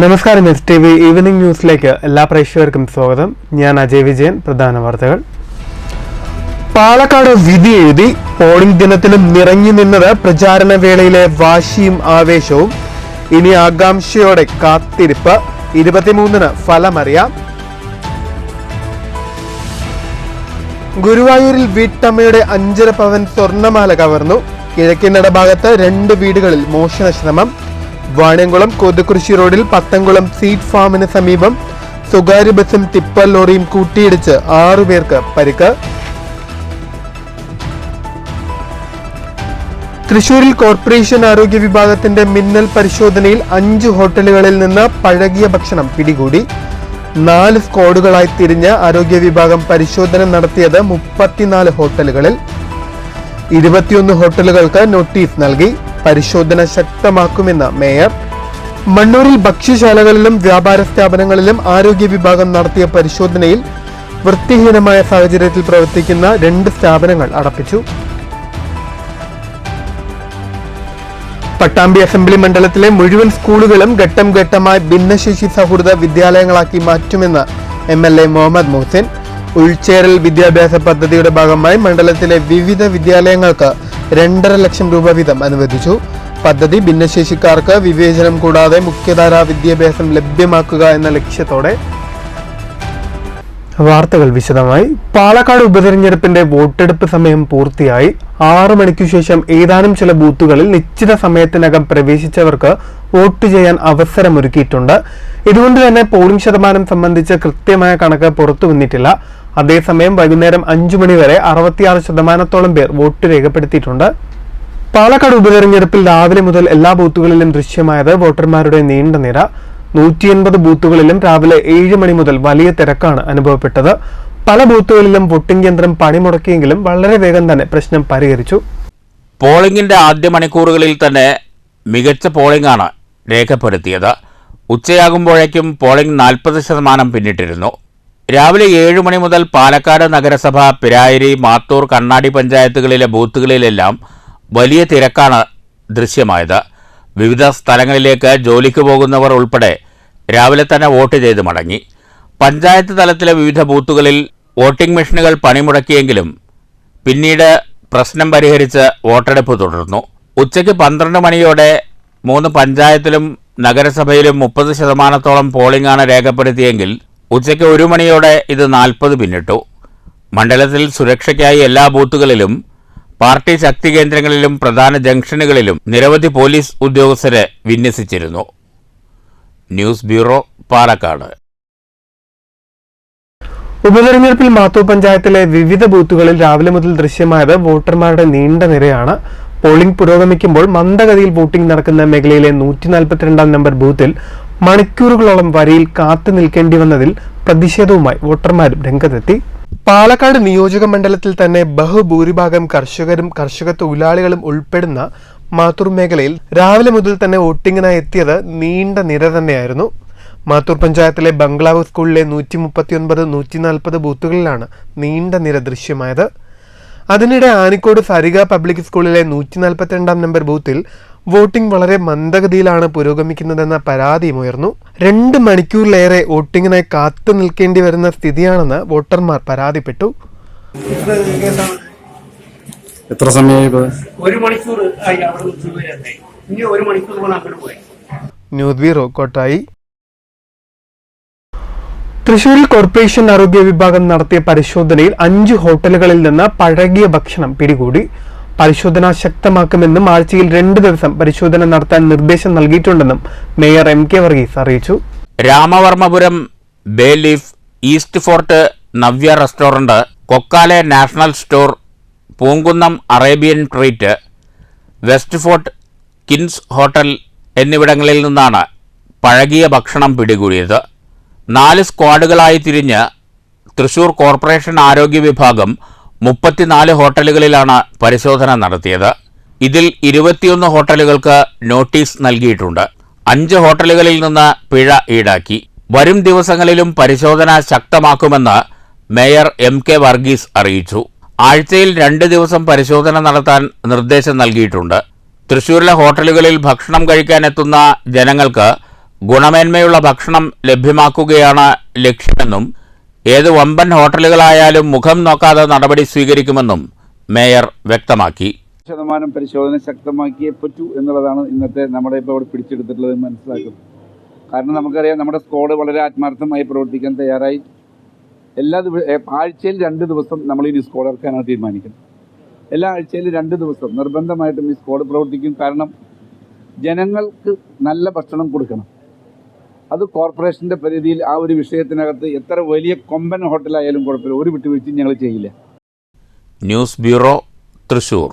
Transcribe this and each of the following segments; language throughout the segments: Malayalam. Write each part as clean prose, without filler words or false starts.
നമസ്കാരം എസ് ടി വി ഈവനിംഗ് ന്യൂസിലേക്ക് എല്ലാ പ്രേക്ഷകർക്കും സ്വാഗതം. ഞാൻ അജയ് വിജയൻ. പ്രധാന വാർത്തകൾ. പാലക്കാട് വിധി എഴുതി പോളിംഗ് ദിനത്തിലും നിറഞ്ഞു നിന്നത് പ്രചാരണ വേളയിലെ വാശിയും ആവേശവും. ഇനി ആകാംക്ഷയോടെ കാത്തിരിപ്പ്. 23-ന് ഫലമറിയാം. ഗുരുവായൂരിൽ വീട്ടമ്മയുടെ 5.5 പവൻ സ്വർണ്ണമാല കവർന്നു. കിഴക്കിനട ഭാഗത്ത് 2 വീടുകളിൽ മോഷണ ശ്രമം. വാണിയംകുളം കൊതുകുറിശി റോഡിൽ പത്തംകുളം സീഡ് ഫാമിന് സമീപം സ്വകാര്യ ബസും ടിപ്പർ ലോറിയും കൂട്ടിയിടിച്ച് 6 പേർക്ക് പരിക്ക്. തൃശൂരിൽ കോർപ്പറേഷൻ ആരോഗ്യ വിഭാഗത്തിന്റെ മിന്നൽ പരിശോധനയിൽ 5 ഹോട്ടലുകളിൽ നിന്ന് പഴകിയ ഭക്ഷണം പിടികൂടി. 4 സ്ക്വാഡുകളായി തിരിഞ്ഞ് ആരോഗ്യ വിഭാഗം പരിശോധന നടത്തിയത് 34 ഹോട്ടലുകളിൽ. 21 ഹോട്ടലുകൾക്ക് നോട്ടീസ് നൽകി. പരിശോധന ശക്തമാക്കുമെന്ന് മേയർ. മണ്ണൂരിൽ ഭക്ഷ്യശാലകളിലും വ്യാപാര സ്ഥാപനങ്ങളിലും ആരോഗ്യ വിഭാഗം നടത്തിയ പരിശോധനയിൽ വൃത്തിഹീനമായ സാഹചര്യത്തിൽ പ്രവർത്തിക്കുന്ന 2 സ്ഥാപനങ്ങൾ അടപ്പിച്ചു. പട്ടാമ്പി അസംബ്ലി മണ്ഡലത്തിലെ മുഴുവൻ സ്കൂളുകളും ഘട്ടം ഘട്ടമായി ഭിന്നശേഷി സൗഹൃദ വിദ്യാലയങ്ങളാക്കി മാറ്റുമെന്ന് MLA മുഹമ്മദ് മുഹസിൻ. ഉൾച്ചേരൽ വിദ്യാഭ്യാസ പദ്ധതിയുടെ ഭാഗമായി മണ്ഡലത്തിലെ വിവിധ വിദ്യാലയങ്ങൾക്ക് 2.5 ലക്ഷം രൂപ വീതം അനുവദിച്ചു. പദ്ധതി ഭിന്നശേഷിക്കാർക്ക് വിവേചനം കൂടാതെ മുഖ്യധാരാ വിദ്യാഭ്യാസം ലഭ്യമാക്കുക എന്ന ലക്ഷ്യത്തോടെ. വാർത്തകൾ വിശദമായി. പാലക്കാട് ഉപതെരഞ്ഞെടുപ്പിന്റെ വോട്ടെടുപ്പ് സമയം പൂർത്തിയായി. 6 മണിക്കു ശേഷം ഏതാനും ചില ബൂത്തുകളിൽ നിശ്ചിത സമയത്തിനകം പ്രവേശിച്ചവർക്ക് വോട്ട് ചെയ്യാൻ അവസരമൊരുക്കിയിട്ടുണ്ട്. ഇതുകൊണ്ട് തന്നെ പോളിംഗ് ശതമാനം സംബന്ധിച്ച് കൃത്യമായ കണക്ക് പുറത്തു വന്നിട്ടില്ല. അതേസമയം വൈകുന്നേരം 5 മണി വരെ 66% പേർ വോട്ട് രേഖപ്പെടുത്തിയിട്ടുണ്ട്. പാലക്കാട് ഉപതെരഞ്ഞെടുപ്പിൽ രാവിലെ മുതൽ എല്ലാ ബൂത്തുകളിലും ദൃശ്യമായത് വോട്ടർമാരുടെ നീണ്ട നിര. 180 ബൂത്തുകളിലും രാവിലെ 7 മണി മുതൽ വലിയ തിരക്കാണ് അനുഭവപ്പെട്ടത്. പല ബൂത്തുകളിലും വോട്ടിംഗ് യന്ത്രം പണിമുടക്കിയെങ്കിലും വളരെ വേഗം തന്നെ പ്രശ്നം പരിഹരിച്ചു. പോളിംഗിന്റെ ആദ്യ മണിക്കൂറുകളിൽ തന്നെ മികച്ച പോളിംഗാണ് രേഖപ്പെടുത്തിയത്. ഉച്ചയാകുമ്പോഴേക്കും പോളിംഗ് 40% പിന്നിട്ടിരുന്നു. രാവിലെ 7 മണി മുതൽ പാലക്കാട് നഗരസഭ, പിരായിരി, മാത്തൂർ, കണ്ണാടി പഞ്ചായത്തുകളിലെ ബൂത്തുകളിലെല്ലാം വലിയ തിരക്കാണ് ദൃശ്യമായത്. വിവിധ സ്ഥലങ്ങളിലേക്ക് ജോലിക്ക് പോകുന്നവർ ഉൾപ്പെടെ രാവിലെ തന്നെ വോട്ട് ചെയ്ത് മടങ്ങി. പഞ്ചായത്ത് തലത്തിലെ വിവിധ ബൂത്തുകളിൽ വോട്ടിംഗ് മെഷീനുകൾ പണിമുടക്കിയെങ്കിലും പിന്നീട് പ്രശ്നം പരിഹരിച്ച് വോട്ടെടുപ്പ് തുടർന്നു. ഉച്ചയ്ക്ക് 12 മണിയോടെ 3 പഞ്ചായത്തിലും നഗരസഭയിലും 30% പോളിംഗാണ് രേഖപ്പെടുത്തിയെങ്കിൽ ഉച്ചയ്ക്ക് 1 മണിയോടെ ഇത് 40 പിന്നിട്ടു. മണ്ഡലത്തിൽ സുരക്ഷയ്ക്കായി എല്ലാ ബൂത്തുകളിലും, പാർട്ടി ശക്തി കേന്ദ്രങ്ങളിലും, പ്രധാന ജംഗ്ഷനുകളിലും നിരവധി പോലീസ് ഉദ്യോഗസ്ഥരെ വിന്യസിച്ചിരുന്നു. News bureau, Palakkad. ഉപതെരഞ്ഞെടുപ്പിൽ മാത്തൂർ പഞ്ചായത്തിലെ വിവിധ ബൂത്തുകളിൽ രാവിലെ മുതൽ ദൃശ്യമായത് വോട്ടർമാരുടെ നീണ്ട നിരയാണ്. പോളിംഗ് പുരോഗമിക്കുമ്പോൾ മന്ദഗതിയിൽ വോട്ടിംഗ് നടക്കുന്ന മേഖലയിലെ 142 നമ്പർ ബൂത്തിൽ മണിക്കൂറുകളോളം വരിയിൽ കാത്തു നിൽക്കേണ്ടി വന്നതിൽ പ്രതിഷേധവുമായി വോട്ടർമാരും രംഗത്തെത്തി. പാലക്കാട് നിയോജക മണ്ഡലത്തിൽ തന്നെ ബഹുഭൂരിഭാഗം കർഷകരും കർഷക തൊഴിലാളികളും ഉൾപ്പെടുന്ന മാത്തൂർ മേഖലയിൽ രാവിലെ മുതൽ തന്നെ വോട്ടിങ്ങിനായി എത്തിയത് നീണ്ട നിര തന്നെയായിരുന്നു. മാത്തൂർ പഞ്ചായത്തിലെ ബംഗ്ലാവ് സ്കൂളിലെ 139, 140 ബൂത്തുകളിലാണ് നീണ്ട നിര ദൃശ്യമായത്. അതിനിടെ ആനിക്കോട് സരിക പബ്ലിക് സ്കൂളിലെ 142 നമ്പർ ബൂത്തിൽ വോട്ടിംഗ് വളരെ മന്ദഗതിയിലാണ് പുരോഗമിക്കുന്നതെന്ന പരാതിയുമുയർന്നു. 2 മണിക്കൂറിലേറെ വോട്ടിങ്ങിനായി കാത്തു നിൽക്കേണ്ടി വരുന്ന സ്ഥിതിയാണെന്ന് വോട്ടർമാർ പരാതിപ്പെട്ടു. എത്ര സമയമായി? 1 മണിക്കൂർ ആയി. ഇനി 1 മണിക്കൂർ അങ്ങോട്ട് പോയി. News bureau, Kottayi. തൃശൂരിൽ കോർപ്പറേഷൻ ആരോഗ്യ വിഭാഗം നടത്തിയ പരിശോധനയിൽ 5 ഹോട്ടലുകളിൽ നിന്ന് പഴകിയ ഭക്ഷണം പിടികൂടി. പരിശോധന ശക്തമാക്കുമെന്നും ആഴ്ചയിൽ 2 ദിവസം പരിശോധന നടത്താൻ നിർദ്ദേശം നൽകിയിട്ടുണ്ടെന്നും മേയർ MK വർഗീസ് അറിയിച്ചു. Ramavarmapuram bay leaf, east fort Navya restaurant, Kokkalai national store, Poonkunnam Arabian treat, west fort കിൻസ് hotel എന്നിവിടങ്ങളിൽ നിന്നാണ് പഴകിയ ഭക്ഷണം പിടികൂടിയത്. 4 സ്ക്വാഡുകളായി തിരിഞ്ഞ് തൃശൂർ കോർപ്പറേഷൻ ആരോഗ്യ വിഭാഗം 34 ഹോട്ടലുകളിലാണ് പരിശോധന നടത്തിയത്. ഇതിൽ 21 ഹോട്ടലുകൾക്ക് നോട്ടീസ് നൽകിയിട്ടുണ്ട്. 5 ഹോട്ടലുകളിൽ നിന്ന് പിഴ ഈടാക്കി. വരും ദിവസങ്ങളിലും പരിശോധന ശക്തമാക്കുമെന്ന് മേയർ MK വർഗീസ് അറിയിച്ചു. ആഴ്ചയിൽ 2 ദിവസം പരിശോധന നടത്താൻ നിർദ്ദേശം നൽകിയിട്ടുണ്ട്. തൃശൂരിലെ ഹോട്ടലുകളിൽ ഭക്ഷണം കഴിക്കാനെത്തുന്ന ജനങ്ങൾക്ക് ഗുണമേന്മയുള്ള ഭക്ഷണം ലഭ്യമാക്കുകയാണ് ലക്ഷ്യമെന്നും ഏത് വമ്പൻ ഹോട്ടലുകളായാലും മുഖം നോക്കാതെ നടപടി സ്വീകരിക്കുമെന്നും മേയർ വ്യക്തമാക്കി. ശതമാനം പരിശോധന ശക്തമാക്കിയേ പറ്റൂ എന്നുള്ളതാണ് ഇന്നത്തെ നമ്മുടെ ഇപ്പോൾ ഇവിടെ പിടിച്ചെടുത്തിട്ടുള്ളത് മനസ്സിലാക്കുന്നത്. കാരണം നമുക്കറിയാം നമ്മുടെ സ്ക്വാഡ് വളരെ ആത്മാർത്ഥമായി പ്രവർത്തിക്കാൻ തയ്യാറായി. ആഴ്ചയിൽ 2 ദിവസം നമ്മൾ ഈ സ്ക്വാഡ് ഇറക്കാനാണ് തീരുമാനിക്കുന്നത്. എല്ലാ ആഴ്ചയിലും 2 ദിവസം നിർബന്ധമായിട്ടും ഈ സ്ക്വാഡ് പ്രവർത്തിക്കും. കാരണം ജനങ്ങൾക്ക് നല്ല ഭക്ഷണം കൊടുക്കണം. അത് കോർപ്പറേഷൻ്റെ പരിധിയിൽ ആ ഒരു വിഷയത്തിനകത്ത് എത്ര വലിയ കൊമ്പൻ ഹോട്ടലായാലും കുഴപ്പമില്ല, ഒരു വിട്ടുവീഴ്ചയും ഞങ്ങൾ ചെയ്യില്ല. News bureau, Thrissur.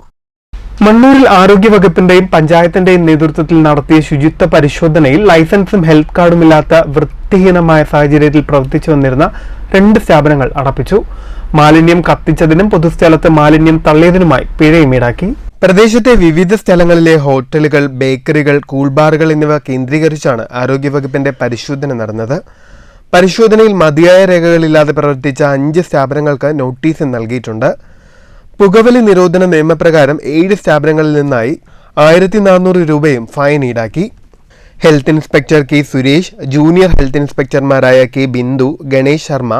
മണ്ണൂരിൽ ആരോഗ്യവകുപ്പിന്റെയും പഞ്ചായത്തിന്റെയും നേതൃത്വത്തിൽ നടത്തിയ ശുചിത്വ പരിശോധനയിൽ ലൈസൻസും ഹെൽത്ത് കാർഡുമില്ലാത്ത വൃത്തിഹീനമായ സാഹചര്യത്തിൽ പ്രവർത്തിച്ചു വന്നിരുന്ന 2 സ്ഥാപനങ്ങൾ അടപ്പിച്ചു. മാലിന്യം കത്തിച്ചതിനും പൊതുസ്ഥലത്ത് മാലിന്യം തള്ളിയതിനുമായി പിഴയും ഈടാക്കി. പ്രദേശത്തെ വിവിധ സ്ഥലങ്ങളിലെ ഹോട്ടലുകൾ, ബേക്കറികൾ, കൂൾബാറുകൾ എന്നിവ കേന്ദ്രീകരിച്ചാണ് ആരോഗ്യവകുപ്പിന്റെ പരിശോധന നടന്നത്. പരിശോധനയിൽ മതിയായ രേഖകളില്ലാതെ പ്രവർത്തിച്ച 5 സ്ഥാപനങ്ങൾക്ക് നോട്ടീസ് നൽകിയിട്ടുണ്ട്. പുകവലി നിരോധന നിയമപ്രകാരം 7 സ്ഥാപനങ്ങളിൽ നിന്നായി 1400 രൂപയും ഫൈൻ ഈടാക്കി. Health inspector K Suresh, junior health ഇൻസ്പെക്ടർമാരായ K Bindu, Ganesh Sharma,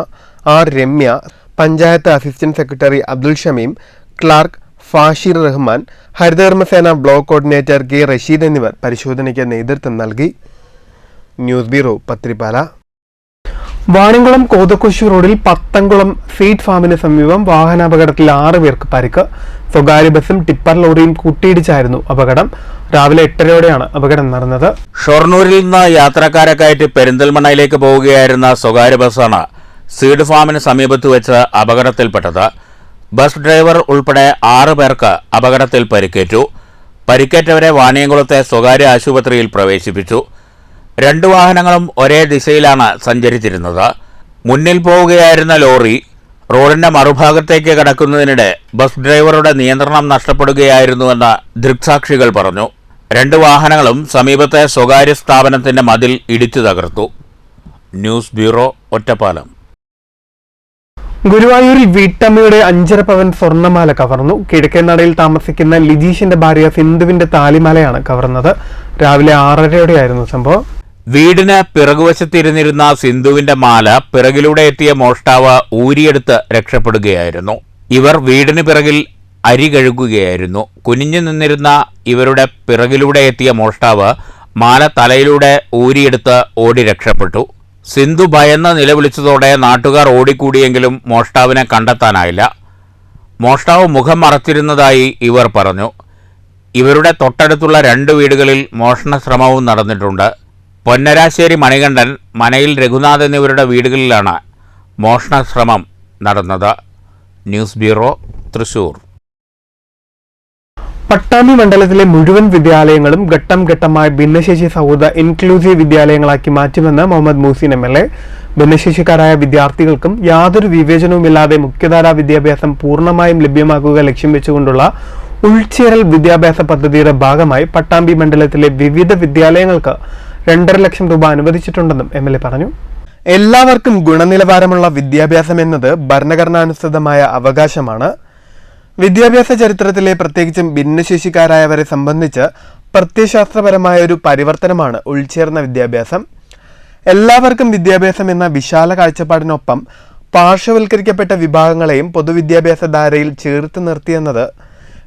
R Ramya, panchayat assistant secretary Abdul Shameem, clerk Fashir Rahman, Harithakarmasena block coordinator K Rasheed എന്നിവർ പരിശോധനയ്ക്ക് നേതൃത്വം നൽകി. News bureau, Pathirippala. വാണിംകുളം കോതക്കൊശി റോഡിൽ പത്തംകുളം സീഡ് ഫാമിന് സമീപം വാഹനാപകടത്തിൽ 6 പേർക്ക് പരിക്ക്. സ്വകാര്യ ബസും ടിപ്പർ ലോറിയും കൂട്ടിയിടിച്ചായിരുന്നു അപകടം. രാവിലെ 8:30യോടെയാണ് അപകടം നടന്നത്. ഷൊർണൂരിൽ നിന്ന് യാത്രക്കാരെ കയറ്റി പെരിന്തൽമണ്ണയിലേക്ക് പോവുകയായിരുന്ന സ്വകാര്യ ബസ്സാണ് സീഡ് ഫാമിന് സമീപത്ത് വെച്ച് അപകടത്തിൽപ്പെട്ടത്. ബസ് ഡ്രൈവർ ഉൾപ്പെടെ 6 പേർക്ക് അപകടത്തിൽ പരിക്കേറ്റു. പരിക്കേറ്റവരെ വാണിയംകുളത്തെ സ്വകാര്യ ആശുപത്രിയിൽ പ്രവേശിപ്പിച്ചു. 2 വാഹനങ്ങളും ഒരേ ദിശയിലാണ് സഞ്ചരിച്ചിരുന്നത്. മുന്നിൽ പോവുകയായിരുന്ന ലോറി റോഡിന്റെ മറുഭാഗത്തേക്ക് കടക്കുന്നതിനിടെ ബസ് ഡ്രൈവറുടെ നിയന്ത്രണം നഷ്ടപ്പെടുകയായിരുന്നുവെന്ന് ദൃക്സാക്ഷികൾ പറഞ്ഞു. 2 വാഹനങ്ങളും സമീപത്തെ സ്വകാര്യ സ്ഥാപനത്തിന്റെ മതിൽ ഇടിച്ചു തകർത്തു. News bureau, Ottapalam. ഗുരുവായൂരിൽ വീട്ടമ്മയുടെ 5.5 പവൻ സ്വർണ്ണമാല കവർന്നു. കിഴക്കേനടയിൽ താമസിക്കുന്ന ലിജീഷിന്റെ ഭാര്യ സിന്ധുവിന്റെ താലിമാലയാണ് കവർന്നത്. രാവിലെ 6:30യോടെയായിരുന്നു സംഭവം. വീടിന് പിറകുവശത്തിരുന്നിരുന്ന സിന്ധുവിന്റെ മാല പിറകിലൂടെ എത്തിയ മോഷ്ടാവ് ഊരിയെടുത്ത് രക്ഷപ്പെടുകയായിരുന്നു. ഇവർ വീടിന് പിറകിൽ അരി കഴുകുകയായിരുന്നു. കുനിഞ്ഞു നിന്നിരുന്ന ഇവരുടെ പിറകിലൂടെ എത്തിയ മോഷ്ടാവ് മാല തലയിലൂടെ ഊരിയെടുത്ത് ഓടി രക്ഷപ്പെട്ടു. സിന്ധു ഭയന്ന് നിലവിളിച്ചതോടെ നാട്ടുകാർ ഓടിക്കൂടിയെങ്കിലും മോഷ്ടാവിനെ കണ്ടെത്താനായില്ല. മോഷ്ടാവ് മുഖം മറച്ചിരുന്നതായി ഇവർ പറഞ്ഞു. ഇവരുടെ തൊട്ടടുത്തുള്ള 2 വീടുകളിൽ മോഷണ ശ്രമവും നടന്നിട്ടുണ്ട്. പൊന്നരാശ്ശേരി മണികണ്ഠൻ, മനയിൽ രഘുനാഥ് എന്നിവരുടെ വീടുകളിലാണ് മോഷണ ശ്രമം നടന്നത്. News bureau, Thrissur. പട്ടാമ്പി മണ്ഡലത്തിലെ മുഴുവൻ വിദ്യാലയങ്ങളും ഘട്ടം ഘട്ടമായി ഭിന്നശേഷി സൗഹൃദ ഇൻക്ലൂസീവ് വിദ്യാലയങ്ങളാക്കി മാറ്റുമെന്ന് മുഹമ്മദ് മൂസിൻ MLA. ഭിന്നശേഷിക്കാരായ വിദ്യാർത്ഥികൾക്കും യാതൊരു വിവേചനവുമില്ലാതെ മുഖ്യധാരാ വിദ്യാഭ്യാസം പൂർണ്ണമായും ലഭ്യമാക്കുക ലക്ഷ്യം വെച്ചുകൊണ്ടുള്ള ഉൾച്ചേരൽ വിദ്യാഭ്യാസ പദ്ധതിയുടെ ഭാഗമായി പട്ടാമ്പി മണ്ഡലത്തിലെ വിവിധ വിദ്യാലയങ്ങൾക്ക് 2.5 ലക്ഷം രൂപ അനുവദിച്ചിട്ടുണ്ടെന്നും MLA പറഞ്ഞു. എല്ലാവർക്കും ഗുണനിലവാരമുള്ള വിദ്യാഭ്യാസം എന്നത് ഭരണഘടനാനുസൃതമായ അവകാശമാണ്. വിദ്യാഭ്യാസ ചരിത്രത്തിലെ പ്രത്യേകിച്ചും ഭിന്നശേഷിക്കാരായവരെ സംബന്ധിച്ച് പ്രത്യയശാസ്ത്രപരമായ ഒരു പരിവർത്തനമാണ് ഉൾച്ചേർന്ന വിദ്യാഭ്യാസം. എല്ലാവർക്കും വിദ്യാഭ്യാസം എന്ന വിശാല കാഴ്ചപ്പാടിനൊപ്പം പാർശ്വവൽക്കരിക്കപ്പെട്ട വിഭാഗങ്ങളെയും പൊതുവിദ്യാഭ്യാസ ധാരയിൽ ചേർത്ത് നിർത്തിയെന്നത്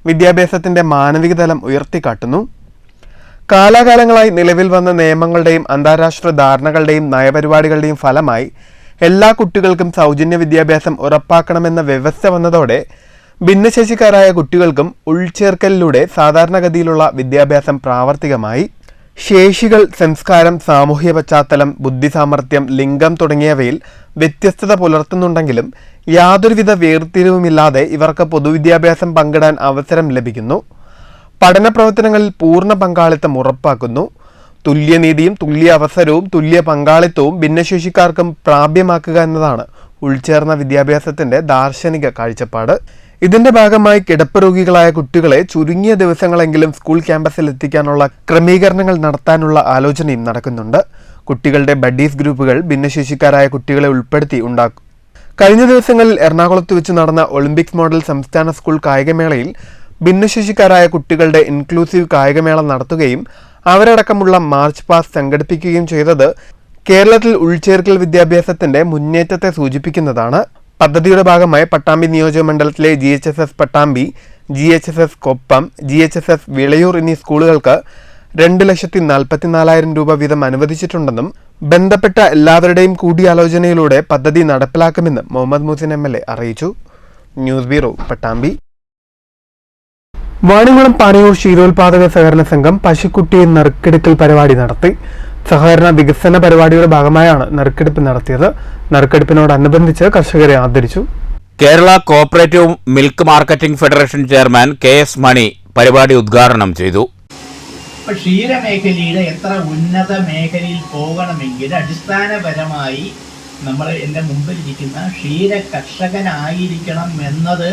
വിദ്യാഭ്യാസത്തിന്റെ മാനവിക തലം ഉയർത്തിക്കാട്ടുന്നു. കാലാകാലങ്ങളായി നിലവിൽ വന്ന നിയമങ്ങളുടെയും അന്താരാഷ്ട്ര ധാരണകളുടെയും നയപരിപാടികളുടെയും ഫലമായി എല്ലാ കുട്ടികൾക്കും സൗജന്യ വിദ്യാഭ്യാസം ഉറപ്പാക്കണമെന്ന വ്യവസ്ഥ വന്നതോടെ ഭിന്നശേഷിക്കാരായ കുട്ടികൾക്കും ഉൾച്ചേർക്കലിലൂടെ സാധാരണഗതിയിലുള്ള വിദ്യാഭ്യാസം പ്രാവർത്തികമായി. ശേഷികൾ, സംസ്കാരം, സാമൂഹ്യ പശ്ചാത്തലം, ബുദ്ധിസാമർഥ്യം, ലിംഗം തുടങ്ങിയവയിൽ വ്യത്യസ്തത പുലർത്തുന്നുണ്ടെങ്കിലും യാതൊരുവിധ വേർതിരിവുമില്ലാതെ ഇവർക്ക് പൊതുവിദ്യാഭ്യാസം പങ്കിടാൻ അവസരം ലഭിക്കുന്നു. പഠന പ്രവർത്തനങ്ങളിൽ പൂർണ്ണ പങ്കാളിത്തം ഉറപ്പാക്കുന്നു. തുല്യനീതിയും തുല്യ അവസരവും തുല്യ പങ്കാളിത്തവും ഭിന്നശേഷിക്കാർക്കും പ്രാപ്യമാക്കുക എന്നതാണ് ഉൾച്ചേർന്ന വിദ്യാഭ്യാസത്തിന്റെ ദാർശനിക കാഴ്ചപ്പാട്. ഇതിന്റെ ഭാഗമായി കിടപ്പ് രോഗികളായ കുട്ടികളെ ചുരുങ്ങിയ ദിവസങ്ങളെങ്കിലും സ്കൂൾ ക്യാമ്പസിൽ എത്തിക്കാനുള്ള ക്രമീകരണങ്ങൾ നടത്താനുള്ള ആലോചനയും നടക്കുന്നുണ്ട്. കുട്ടികളുടെ ബഡീസ് ഗ്രൂപ്പുകൾ ഭിന്നശേഷിക്കാരായ കുട്ടികളെ ഉൾപ്പെടുത്തി ഉണ്ടാക്കും. കഴിഞ്ഞ ദിവസങ്ങളിൽ എറണാകുളത്ത് വെച്ച് നടന്ന ഒളിമ്പിക്സ് മോഡൽ സംസ്ഥാന സ്കൂൾ കായികമേളയിൽ ഭിന്നശേഷിക്കാരായ കുട്ടികളുടെ ഇൻക്ലൂസീവ് കായികമേള നടത്തുകയും അവരടക്കമുള്ള മാർച്ച് പാസ്റ്റ് സംഘടിപ്പിക്കുകയും ചെയ്തത് കേരളത്തിൽ ഉൾച്ചേർക്കൽ വിദ്യാഭ്യാസത്തിന്റെ മുന്നേറ്റത്തെ സൂചിപ്പിക്കുന്നതാണ്. പദ്ധതിയുടെ ഭാഗമായി പട്ടാമ്പി നിയോജക മണ്ഡലത്തിലെ GHSS Pattambi, GHSS Koppam, GHSS Vilayur എന്നീ സ്കൂളുകൾക്ക് 2,44,000 രൂപ വീതം അനുവദിച്ചിട്ടുണ്ടെന്നും ബന്ധപ്പെട്ട എല്ലാവരുടെയും കൂടിയാലോചനയിലൂടെ പദ്ധതി നടപ്പിലാക്കുമെന്നും മുഹമ്മദ് മുഹസിൻ MLA അറിയിച്ചു. News bureau, Pattambi. വാണിയംകുളം പാനയൂർ ക്ഷീരോത്പാദക സഹകരണ സംഘം പശുക്കുട്ടിയെ നറുക്കെടുക്കൽ പരിപാടി നടത്തി. സഹകരണ വികസന പരിപാടിയുടെ ഭാഗമായാണ് നറുക്കെടുപ്പ് നടത്തിയത്. നറുക്കെടുപ്പിനോടനുബന്ധിച്ച് കർഷകരെ ആദരിച്ചു. Kerala cooperative milk marketing federation chairman KS മണി പരിപാടി ഉദ്ഘാടനം ചെയ്തു. ക്ഷീരമേഖലയുടെ എത്ര ഉന്നത മേഖലയിൽ പോകണമെങ്കിൽ അടിസ്ഥാനപരമായി നമ്മൾ എൻ്റെ മുമ്പിലിരിക്കുന്ന ക്ഷീര കർഷകനായിരിക്കണം എന്നത്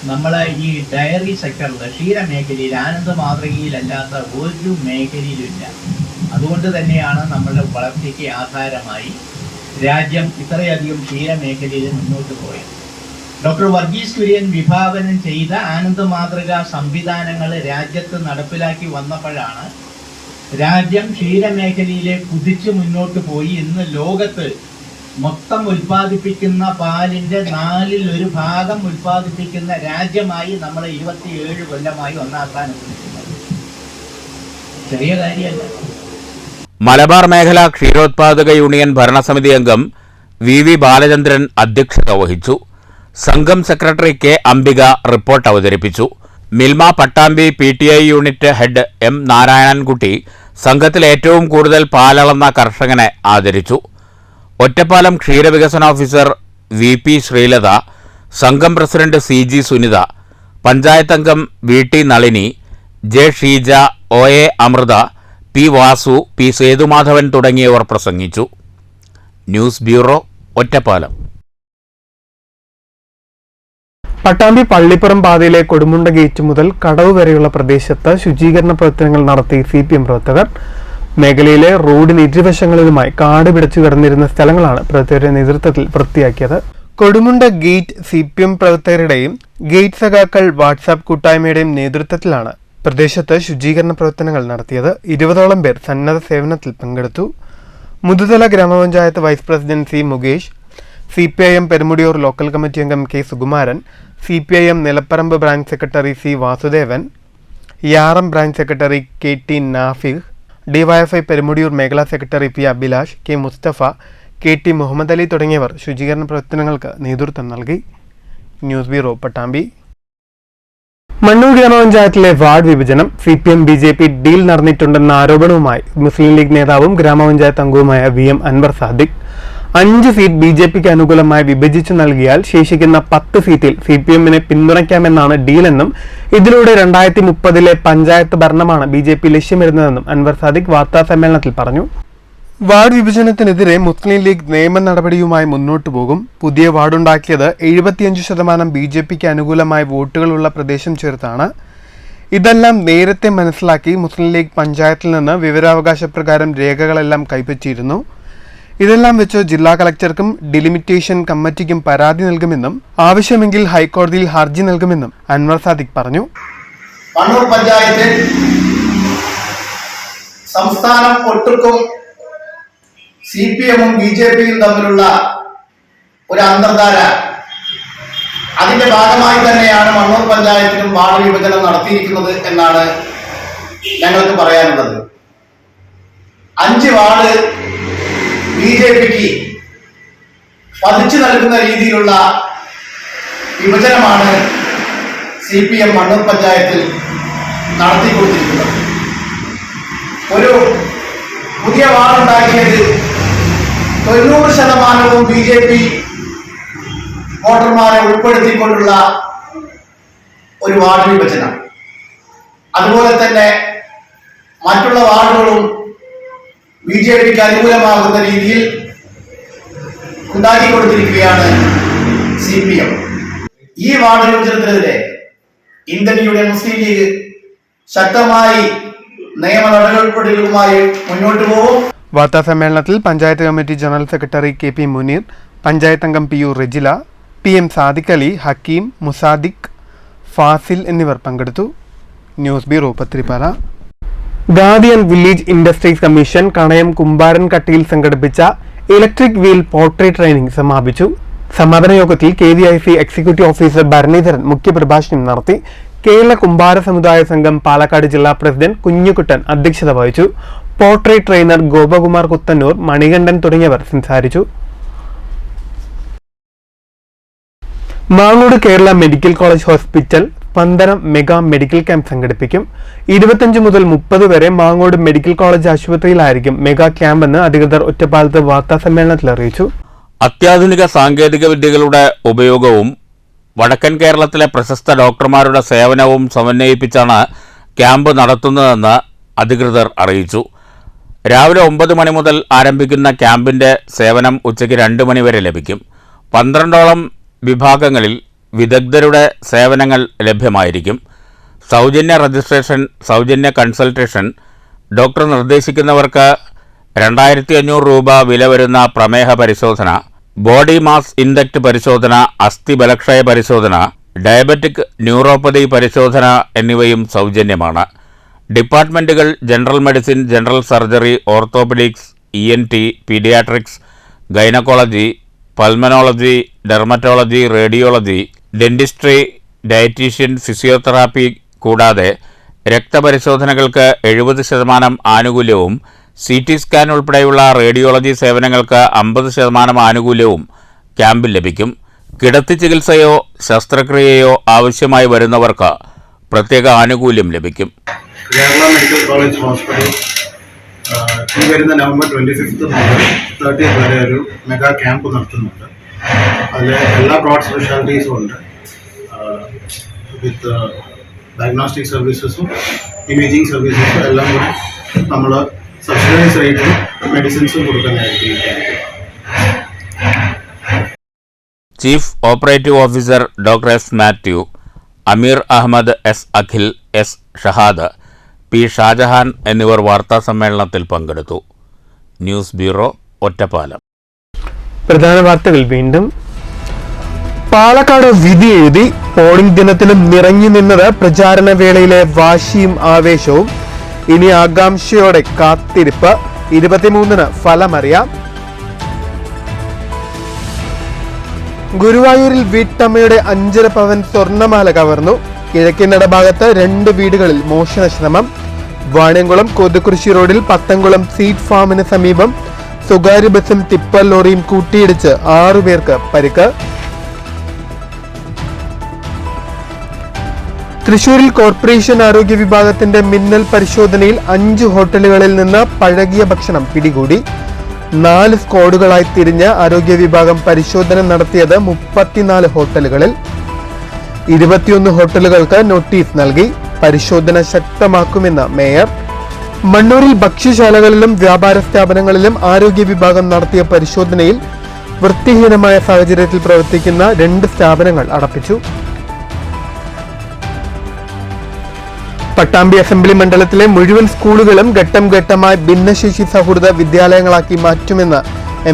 നമ്മൾ ഈ ഡയറി സെക്ടറിൽ ക്ഷീരമേഖലയിൽ ആനന്ദ മാതൃകയിലല്ലാത്ത ഒരു മേഖലയിലുമില്ല. അതുകൊണ്ട് തന്നെയാണ് നമ്മളുടെ വളർച്ചയ്ക്ക് ആധാരമായി രാജ്യം ഇത്രയധികം ക്ഷീരമേഖലയിൽ മുന്നോട്ട് പോയത്. ഡോക്ടർ വർഗീസ് കുര്യൻ വിഭാവനം ചെയ്ത ആനന്ദ മാതൃക സംവിധാനങ്ങൾ രാജ്യത്ത് നടപ്പിലാക്കി വന്നപ്പോഴാണ് രാജ്യം ക്ഷീരമേഖലയിലെ കുതിച്ച് മുന്നോട്ട് പോയി ഇന്ന് ലോകത്ത് മൊത്തം ഉൽപ്പാദിപ്പിക്കുന്ന പാലിന്റെ 1/4 ഭാഗം ഉൽപ്പാദിപ്പിക്കുന്ന രാജ്യമായി നമ്മൾ 27 കൊല്ലമായി ഒന്നാക്കാൻ ശ്രമിക്കുന്നത്. ചെറിയ കാര്യമല്ല. മലബാർ മേഖല ക്ഷീരോത്പാദക യൂണിയൻ ഭരണസമിതി അംഗം VV ബാലചന്ദ്രൻ അധ്യക്ഷത വഹിച്ചു. സംഘം സെക്രട്ടറി K അംബിക റിപ്പോർട്ട് അവതരിപ്പിച്ചു. Milma Pattambi PTI unit head M Narayanankutty സംഘത്തിൽ ഏറ്റവും കൂടുതൽ പാലളന്ന കർഷകനെ ആദരിച്ചു. ഒറ്റപ്പാലം ക്ഷീരവികസന ഓഫീസർ VP ശ്രീലത, സംഘം പ്രസിഡന്റ് CG സുനിത, പഞ്ചായത്ത് അംഗം VT Nalini, J Sheeja, OA Amrita, P Vasu, P Sethumadhavan തുടങ്ങിയവർ പ്രസംഗിച്ചു. News bureau, Ottapalam. പട്ടാമ്പി പള്ളിപ്പുറം പാതയിലെ കൊടുമുണ്ട ഗേറ്റ് മുതൽ കടവ് വരെയുള്ള പ്രദേശത്ത് ശുചീകരണ പ്രവർത്തനങ്ങൾ നടത്തി CPM പ്രവർത്തകർ. മേഖലയിലെ റോഡിന് ഇരുവശങ്ങളിലുമായി കാട് പിടിച്ചു കിടന്നിരുന്ന സ്ഥലങ്ങളാണ് പ്രവർത്തകരുടെ നേതൃത്വത്തിൽ വൃത്തിയാക്കിയത്. കൊടുമുണ്ട ഗേറ്റ് CPM പ്രവർത്തകരുടെയും ഗേറ്റ് സഖാക്കൾ വാട്സാപ്പ് കൂട്ടായ്മയുടെയും നേതൃത്വത്തിലാണ് പ്രദേശത്ത് ശുചീകരണ പ്രവർത്തനങ്ങൾ നടത്തിയത്. 20ഓളം പേർ സന്നദ്ധ സേവനത്തിൽ പങ്കെടുത്തു. Muthuthala grama panchayat vice president C Mukesh, CPIM Perumudiyoor local committee അംഗം K Sukumaran, CPIM Nilapparamba branch secretary C Vasudevan, Yaram branch secretary KT Nafiq, DYFI Perumudiyoor മേഖലാ secretary P Abhilash, K Musthafa, KT Muhammad Ali തുടങ്ങിയവർ ശുചീകരണ പ്രവർത്തനങ്ങൾക്ക് നേതൃത്വം നൽകി. News bureau, Pattambi. മണ്ണൂർ ഗ്രാമപഞ്ചായത്തിലെ വാർഡ് വിഭജനം CPM BJP ഡീൽ നടന്നിട്ടുണ്ടെന്ന ആരോപണവുമായി മുസ്ലിം ലീഗ് നേതാവും ഗ്രാമപഞ്ചായത്ത് അംഗവുമായ VM അൻവർ സാദിഖ് 5 സീറ്റ് BJPക്ക് അനുകൂലമായി വിഭജിച്ചു നൽകിയാൽ ശേഷിക്കുന്ന 10 സീറ്റിൽ CPMനെ പിന്തുണയ്ക്കാമെന്നാണ് ഡീലെന്നും ഇതിലൂടെ 2030 പഞ്ചായത്ത് ഭരണമാണ് BJP ലക്ഷ്യമിടുന്നതെന്നും അൻവർ സാദിഖ് വാർത്താസമ്മേളനത്തിൽ പറഞ്ഞു. വാർഡ് വിഭജനത്തിനെതിരെ മുസ്ലിം ലീഗ് നിയമ നടപടിയുമായി മുന്നോട്ടു പോകും. പുതിയ വാർഡുണ്ടാക്കിയത് 75% BJPക്ക് അനുകൂലമായ വോട്ടുകളുള്ള പ്രദേശം ചേർത്താണ്. ഇതെല്ലാം നേരത്തെ മനസ്സിലാക്കി മുസ്ലിം ലീഗ് പഞ്ചായത്തിൽ നിന്ന് വിവരാവകാശ പ്രകാരം രേഖകളെല്ലാം കൈപ്പറ്റിയിരുന്നു. ഇതെല്ലാം വെച്ച് ജില്ലാ കളക്ടർക്കും ഡിലിമിറ്റേഷൻ കമ്മിറ്റിക്കും പരാതി നൽകുമെന്നും ആവശ്യമെങ്കിൽ ഹൈക്കോടതിയിൽ ഹർജി നൽകുമെന്നും അൻവർ സാദിഖ് പറഞ്ഞു. മണ്ണൂർ പഞ്ചായത്തിൽ സംസ്ഥാനം ഒട്ടുക്കും CPMും BJPയും തമ്മിലുള്ള ഒരു അന്തർധാര, അതിന്റെ ഭാഗമായി തന്നെയാണ് മണ്ണൂർ പഞ്ചായത്തിലും വാർഡ് വിഭജനം നടത്തിയിരിക്കുന്നത് എന്നാണ് ഞങ്ങൾക്ക് പറയാനുള്ളത്. 5 വാർഡ് BJPക്ക് പതിച്ചു നൽകുന്ന രീതിയിലുള്ള വിഭജനമാണ് CPM മണ്ണൂർ പഞ്ചായത്തിൽ നടത്തിക്കൊടുത്തിരിക്കുന്നത്. ഒരു പുതിയ വാർഡുണ്ടാക്കിയത് 90% BJP വോട്ടർമാരെ ഉൾപ്പെടുത്തിക്കൊണ്ടുള്ള ഒരു വാർഡ് വിഭജനം. അതുപോലെ തന്നെ മറ്റുള്ള വാർഡുകളും BJPക്ക് അനുകൂലമാകുന്ന രീതിയിൽ ഉണ്ടാക്കിക്കൊടുത്തിരിക്കുകയാണ് CPM. ഈ വാർഡ് വിഭജനത്തിനെതിരെ ഇന്ത്യൻ യൂണിയൻ മുസ്ലിം ലീഗ് ശക്തമായി നിയമ നടപടികളുമായി മുന്നോട്ട് പോകും. വാർത്താ സമ്മേളനത്തിൽ panchayat committee general secretary KP Muneer, panchayat അംഗം PU റെജില, PM സാദിഖ് അലി, ഹക്കീം, മുസാദിഖ്, ഫാസിൽ എന്നിവർ പങ്കെടുത്തു. News bureau, Pathirippala. Guardian village industries commission Kanayam കുമ്പാരൻകട്ടിയിൽ സംഘടിപ്പിച്ച ഇലക്ട്രിക് വീൽ പോർട്രേറ്റ് ട്രെയിനിംഗ് സമാപിച്ചു. സമാപന യോഗത്തിൽ KVIC എക്സിക്യൂട്ടീവ് ഓഫീസർ ഭരണീധരൻ മുഖ്യപ്രഭാഷണം നടത്തി. കേരള കുമ്പാര സമുദായ സംഘം പാലക്കാട് ജില്ലാ പ്രസിഡന്റ് കുഞ്ഞുകുട്ടൻ അധ്യക്ഷത വഹിച്ചു. പോർട്രേറ്റ് ട്രെയിനർ ഗോപകുമാർ കുത്തന്നൂർ, മണികണ്ഠൻ തുടങ്ങിയവർ സംസാരിച്ചു. Mangode Kerala medical college hospital Spandanam mega medical camp സംഘടിപ്പിക്കും. 25 മുതൽ 30 വരെ മാങ്ങോട് മെഡിക്കൽ കോളേജ് ആശുപത്രിയിലായിരിക്കും മെഗാ ക്യാമ്പ് എന്ന് അധികൃതർ ഒറ്റപ്പാലത്ത് വാർത്താ സമ്മേളനത്തിൽ അറിയിച്ചു. അത്യാധുനിക സാങ്കേതിക വിദ്യകളുടെ ഉപയോഗവും വടക്കൻ കേരളത്തിലെ പ്രശസ്ത ഡോക്ടർമാരുടെ സേവനവും സമന്വയിപ്പിച്ചാണ് ക്യാമ്പ് നടത്തുന്നതെന്ന് അധികൃതർ അറിയിച്ചു. രാവിലെ 9 മണി മുതൽ ആരംഭിക്കുന്ന ക്യാമ്പിന്റെ സേവനം ഉച്ചയ്ക്ക് 2 മണി വരെ ലഭിക്കും. 12ഓളം വിഭാഗങ്ങളിൽ വിദഗ്ധരുടെ സേവനങ്ങൾ ലഭ്യമായിരിക്കും. സൗജന്യ രജിസ്ട്രേഷൻ, സൗജന്യ കൺസൾട്ടേഷൻ, ഡോക്ടർ നിർദ്ദേശിക്കുന്നവർക്ക് 2500 രൂപ വില വരുന്ന പ്രമേഹ പരിശോധന, ബോഡി മാസ് ഇൻഡെക്സ് പരിശോധന, അസ്ഥി ബലക്ഷയ പരിശോധന, ഡയബറ്റിക് ന്യൂറോപ്പതി പരിശോധന എന്നിവയും സൗജന്യമാണ്. ഡിപ്പാർട്ട്മെന്റുകൾ general medicine, general surgery, orthopaedics, ENT, paediatrics, gynaecology, pulmonology, dermatology, radiology, dentistry, dietitian, physiotherapy കൂടാതെ രക്തപരിശോധനകൾക്ക് 70% ആനുകൂല്യവും CT സ്കാൻ ഉൾപ്പെടെയുള്ള റേഡിയോളജി സേവനങ്ങൾക്ക് 50% ആനുകൂല്യവും ക്യാമ്പിൽ ലഭിക്കും. കിടത്തി ചികിത്സയോ ശസ്ത്രക്രിയയോ ആവശ്യമായി വരുന്നവർക്ക് പ്രത്യേക ആനുകൂല്യം ലഭിക്കും. കേരള മെഡിക്കൽ കോളേജ് ഹോസ്പിറ്റൽ ഈ വരുന്ന നവംബർ 25 മുതൽ 30 വരെ ഒരു മെഗാ ക്യാമ്പ് നടത്തുന്നുണ്ട്. അതിൽ എല്ലാ ബ്രോഡ് സ്പെഷ്യാലിറ്റീസും ഉണ്ട്. വിത്ത് ഡയഗ്നോസ്റ്റിക് സർവീസസും ഇമേജിംഗ് സർവീസസും എല്ലാം കൂടി നമ്മൾ സബ്സിഡൈസ് റേറ്റിൽ മെഡിസിൻസും കൊടുക്കുന്നതായിരിക്കും. Chief operative officer doctor S. Mathew, Ameer Ahmed, S. Akhil, S. Shahad, P. Shajahan എന്നിവർ വാർത്താസമ്മേളനത്തിൽ പങ്കെടുത്തു. News bureau, Ottapalam. പ്രധാന വാർത്തകൾ വീണ്ടും. പാലക്കാട് വിധി എഴുതി. പോളിംഗ് ദിനത്തിലും നിറഞ്ഞു നിന്നത് പ്രചാരണ വേളയിലെ വാശിയും ആവേശവും. ഇനി ആകാംക്ഷയോടെ കാത്തിരിപ്പ്. 23-ന് ഫലമറിയാം. ഗുരുവായൂരിൽ വീട്ടമ്മയുടെ 5.5 പവൻ സ്വർണ്ണമാല കവർന്നു. കിഴക്കേനട ഭാഗത്ത് 2 വീടുകളിൽ മോഷണ ശ്രമം. വാണിയംകുളം കൊതുകുറിശി റോഡിൽ പത്തംകുളം സീഡ് ഫാമിന് സമീപം സ്വകാര്യ ബസും ടിപ്പർ ലോറിയും കൂട്ടിയിടിച്ച് 6 പേർക്ക് പരിക്ക്. തൃശൂരിൽ കോർപ്പറേഷൻ ആരോഗ്യ വിഭാഗത്തിന്റെ മിന്നൽ പരിശോധനയിൽ 5 ഹോട്ടലുകളിൽ നിന്ന് പഴകിയ ഭക്ഷണം പിടികൂടി. 4 സ്ക്വാഡുകളായി തിരിഞ്ഞ് ആരോഗ്യ വിഭാഗം പരിശോധന നടത്തിയത് 34 ഹോട്ടലുകളിൽ. 21 ഹോട്ടലുകൾക്ക് നോട്ടീസ് നൽകി. പരിശോധന ശക്തമാക്കുമെന്ന് മേയർ. മണ്ണൂരിൽ ഭക്ഷ്യശാലകളിലും വ്യാപാര സ്ഥാപനങ്ങളിലും ആരോഗ്യ വിഭാഗം നടത്തിയ പരിശോധനയിൽ വൃത്തിഹീനമായ സാഹചര്യത്തിൽ പ്രവർത്തിക്കുന്ന 2 സ്ഥാപനങ്ങൾ അടപ്പിച്ചു. പട്ടാമ്പി അസംബ്ലി മണ്ഡലത്തിലെ മുഴുവൻ സ്കൂളുകളും ഘട്ടം ഘട്ടമായി ഭിന്നശേഷി സൗഹൃദ വിദ്യാലയങ്ങളാക്കി മാറ്റുമെന്ന്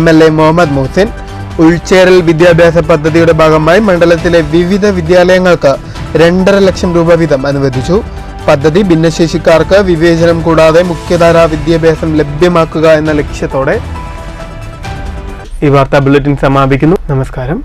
MLA മുഹമ്മദ് മുഹസിൻ. ഉൾച്ചേരൽ വിദ്യാഭ്യാസ പദ്ധതിയുടെ ഭാഗമായി മണ്ഡലത്തിലെ വിവിധ വിദ്യാലയങ്ങൾക്ക് 2.5 ലക്ഷം രൂപ വീതം അനുവദിച്ചു. പദ്ധതി ഭിന്നശേഷിക്കാർക്ക് വിവേചനം കൂടാതെ മുഖ്യധാരാ വിദ്യാഭ്യാസം ലഭ്യമാക്കുക എന്ന ലക്ഷ്യത്തോടെ. ഈ വാർത്താ ബുള്ളറ്റിൻ സമാപിക്കുന്നു. നമസ്കാരം.